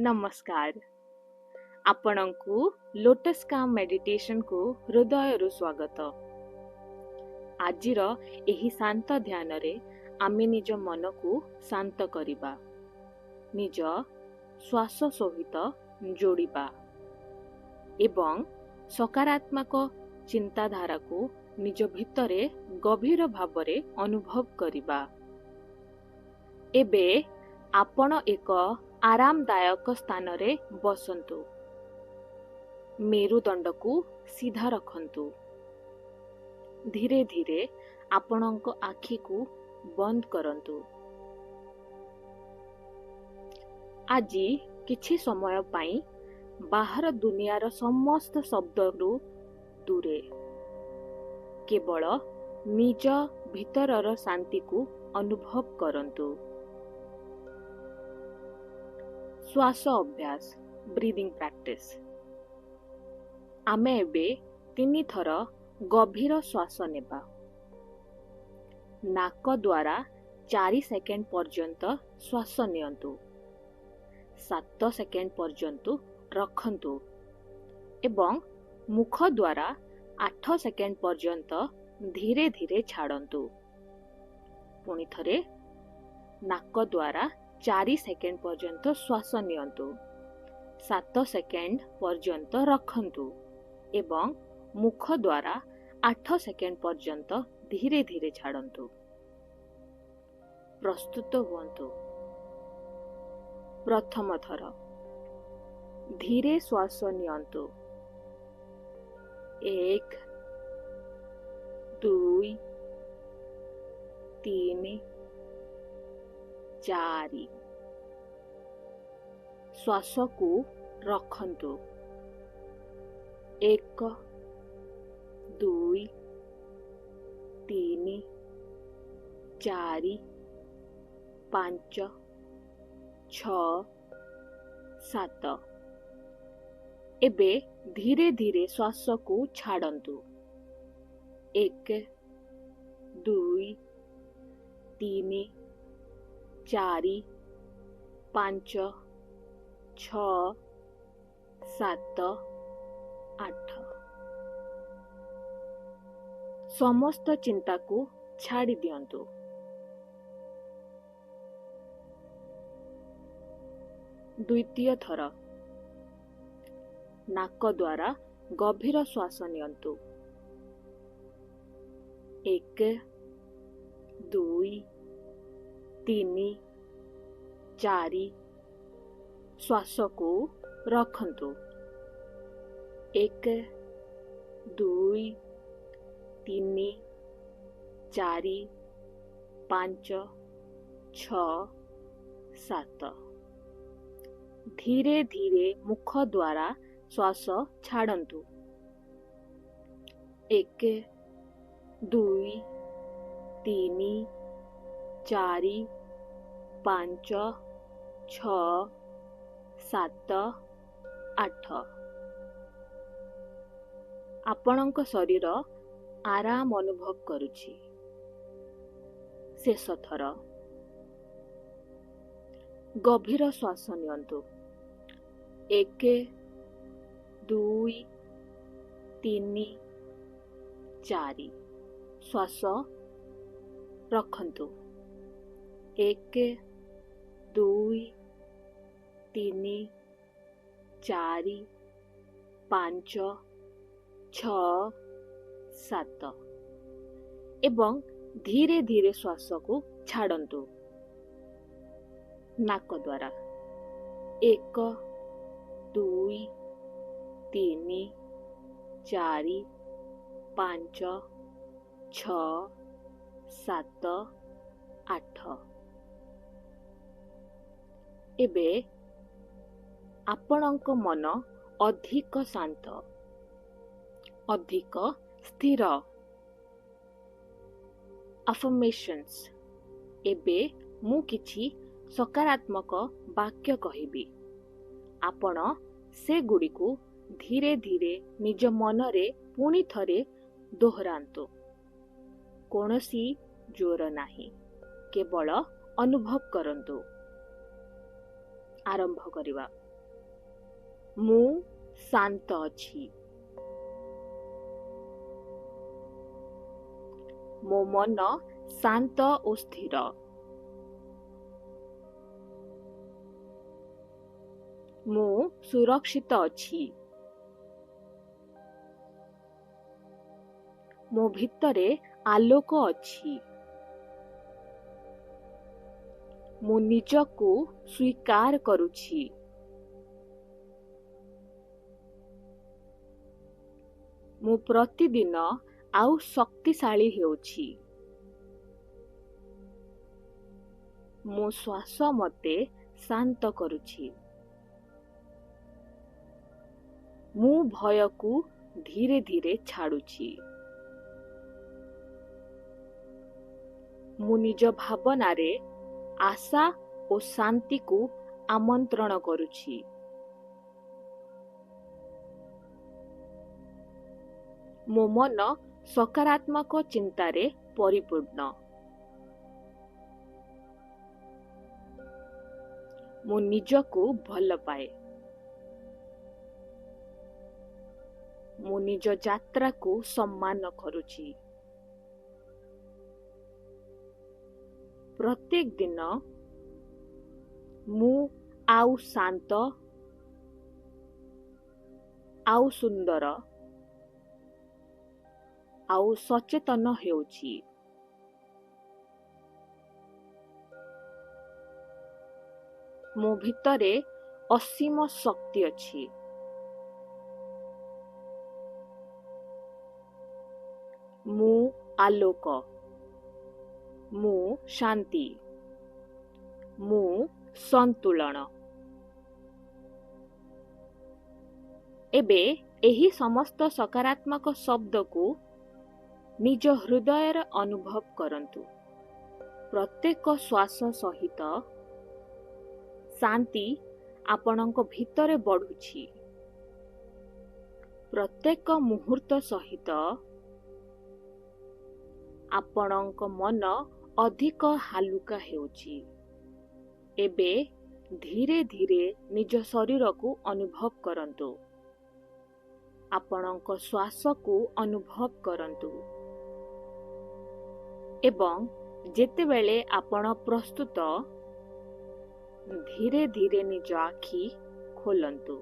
नमस्कार। आपणଙ୍କୁ लोटस काम मेडिटेशन को हृदयରୁ स्वागत। आजिर एही शांत ध्यान रे आमे निज मन को शांत करिबा, निज श्वास सहित जोड़िबा एवं सकारात्मक चिंताधारा को निज भितरे गभीर भावरे अनुभव करिबा। एबे आपण एक आरामदायक स्थान रे बसंतु। मेरुदंड को सीधा रखंतु। धीरे धीरे आपणक आखि को बंद करंतु। आजी किछि समय पाई बाहर दुनियार समस्त शब्दरू दूरे केवल निज भितरर शांति को अनुभव करंतु। श्वास अभ्यास ब्रीदिंग प्रैक्टिस। आमे एबे 3 थर गभीर श्वास नेबा। नाक द्वारा 4 सेकेंड पर्यंत श्वास नियंतु। 7 सेकेंड पर्यंत रखंतु एवं मुख द्वारा 8 सेकेंड पर्यंत धीरे धीरे छाड़ंतु। पुणी थरे नाक द्वारा 4 सेकेंड पर्यंत श्वास नियंतु। 7 सेकेंड पर्यंत रखंतु एवं मुख द्वारा 8 सेकेंड पर्यंत धीरे धीरे छाड़ंतु। प्रस्तुत हुअन्तु। प्रथम थर धीरे श्वास नियंतु। 1 2 3 4 श्वास को रखंतु। 1 2 3 4 5 6 7 एबे धीरे धीरे श्वास को छाड़ंतु। 1 2 3 4 5 6 7 8 समस्त चिंता को छाड़ी दियंतु। द्वितीय थर नाक द्वारा गभीर श्वास नियंतु। 1 2 3 4 श्वास को रखंतु। 1 2 3 4 5 6 7 धीरे धीरे मुख द्वारा श्वास छाड़ंतु। 1 2 3 4 5 6 7 8 आपणक शरीर आराम अनुभव करुछि। शेष थर गभीर श्वास नियंतु। 1 2 3 4 श्वास रखंतु। 1 2 3 4 5 6 7 एवं धीरे धीरे श्वास को छाड़ंतु। नाक द्वारा 1 2 3 4 5 6 7 8 एबे आपणक मन अधिक शांत, अधिक स्थिर। अफर्मेशंस। एबे मु किछि सकारात्मक वाक्य कहिबी। आपण से गुडी को धीरे धीरे निज मन रे पुणी थरे दोहरांतु। कोनोसी जोर नाही, केवल अनुभव करंतु। आरंभ करिबा। ମୁଁ ଶାନ୍ତ ଅଛି। ମୋ ମନ ଶାନ୍ତ ଓ ସ୍ଥିର। ମୁଁ ସୁରକ୍ଷିତ ଅଛି। ମୋ ଭିତରେ ଆଲୋକ ଅଛି। ମୁଁ ନିଜକୁ ସ୍ୱୀକାର କରୁଛି। ମୁଁ ପ୍ରତିଦିନ ଆଉ ଶକ୍ତିଶାଳୀ ହେଉଛି। ମୋ ଶ୍ୱାସ ମୋତେ ଶାନ୍ତ କରୁଛି। ମୁଁ ଭୟକୁ ଧୀରେ ଧୀରେ ଛାଡୁଛି। ମୁଁ ନିଜ ଭାବନାରେ ଆଶା ଓ ଶାନ୍ତିକୁ ଆମନ୍ତ୍ରଣ କରୁଛି। ମୋ ମନ ସକାରାତ୍ମକ ଚିନ୍ତାରେ ପରିପୂର୍ଣ୍ଣ। ମୁଁ ନିଜକୁ ଭଲ ପାଏ। ମୁଁ ନିଜ ଯାତ୍ରାକୁ ସମ୍ମାନ କରୁଛି। ପ୍ରତ୍ୟେକ ଦିନ ମୁଁ ଆଉ ଶାନ୍ତ, ଆଉ ସୁନ୍ଦର, ଆଉ ସଚେତନ ହେଉଛି। ମୋ ଭିତରେ ଅସୀମ ଶକ୍ତି ଅଛି। ମୁଁ ଆଲୋକ। ମୁଁ ଶାନ୍ତି। ମୁଁ ସନ୍ତୁଳନ। ଏବେ ଏହି ସମସ୍ତ ସକାରାତ୍ମକ ଶବ୍ଦକୁ ନିଜ ହୃଦୟରେ ଅନୁଭବ କରନ୍ତୁ। ପ୍ରତ୍ୟେକ ଶ୍ୱାସ ସହିତ ଶାନ୍ତି ଆପଣଙ୍କ ଭିତରେ ବଢୁଛି। ପ୍ରତ୍ୟେକ ମୁହୂର୍ତ୍ତ ସହିତ ଆପଣଙ୍କ ମନ ଅଧିକ ହାଲୁକା ହେଉଛି। ଏବେ ଧୀରେ ଧୀରେ ନିଜ ଶରୀରକୁ ଅନୁଭବ କରନ୍ତୁ। ଆପଣଙ୍କ ଶ୍ୱାସକୁ ଅନୁଭବ କରନ୍ତୁ। ଏବଂ ଯେତେବେଳେ ଆପଣ ପ୍ରସ୍ତୁତ, ଧୀରେ ଧୀରେ ନିଜ ଆଖି ଖୋଲନ୍ତୁ।